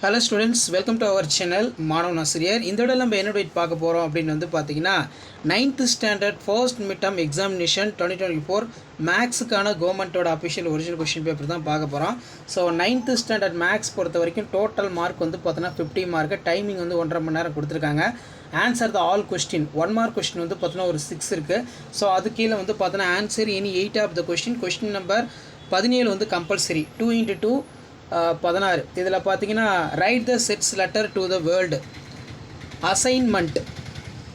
Hello students, welcome to our channel மாணவன் ஆசிரியர். இந்த வீடியோல நம்ம என்ன பார்க்க போறோம் அப்படின்னு வந்து பாத்தீங்கன்னா 9th standard first midterm examination 2024 மேக்ஸ்க்கான கவர்மெண்டோட அபிஷியல் ஒரிஜினல் क्वेश्चन பேப்பர் தான் பார்க்க போறோம். ஸோ 9th standard மேக்ஸ் பொறுத்த வரைக்கும் டோட்டல் மார்க் வந்து பார்த்தீங்கன்னா 50 மார்க், டைமிங் வந்து 1.5 மணி நேரம் கொடுத்துருக்காங்க. Answer the all question 1 mark question வந்து பார்த்தீங்கன்னா ஒரு 6 இருக்கு. ஸோ அது கீழே வந்து பார்த்தீங்கன்னா answer any 8 of the question number 17 வந்து கம்பல்சரி 2 into 2 16. இதில் பார்த்தீங்கன்னா write the sets letter to the world assignment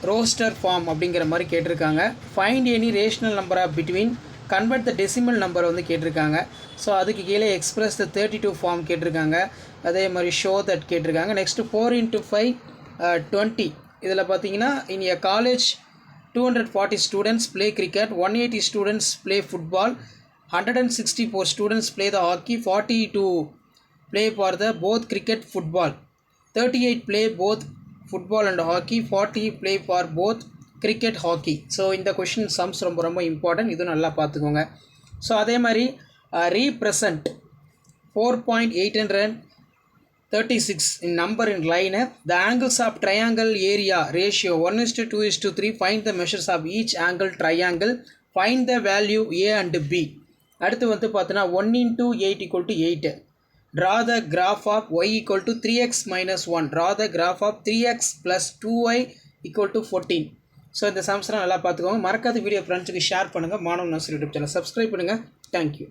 roster form அப்படிங்கிற மாதிரி கேட்டிருக்காங்க. Find any rational number of between convert the decimal number வந்து கேட்டிருக்காங்க. ஸோ அதுக்கு கீழே எக்ஸ்பிரஸ் த 32 ஃபார்ம் கேட்டிருக்காங்க. அதே மாதிரி ஷோ தட் கேட்டிருக்காங்க. Next 4 into 5 20. இதில் பார்த்தீங்கன்னா in a college 240 students play cricket, 180 students play football, 164 students play the hockey, 42 play for the both cricket football, 38 play both football and hockey, 40 play for both cricket hockey. So இந்த question sums ரொம்ப important, இது நல்லா பார்த்துக்கோங்க. So அதே மாதிரி represent 4.836 in number in line. The angles of triangle area ratio 1:2:3. Find the measures of each angle triangle. Find the value A and B. அடுத்து வந்து பார்த்தீங்கன்னா 1 into 8 equal to 8. Draw the graph of y equal to 3x minus 1. Draw the graph of 3x plus 2y equal to 14. So இந்த சம்ஸ்லாம் நல்லா பார்த்துக்கோங்க. மறக்காத video ஃப்ரெண்ட்ஸுக்கு share பண்ணுங்கள். மாணவன் ஆசிரியர் யூடியூப் சேனல் சப்ஸ்கிரைப் பண்ணுங்கள். தேங்க்யூ.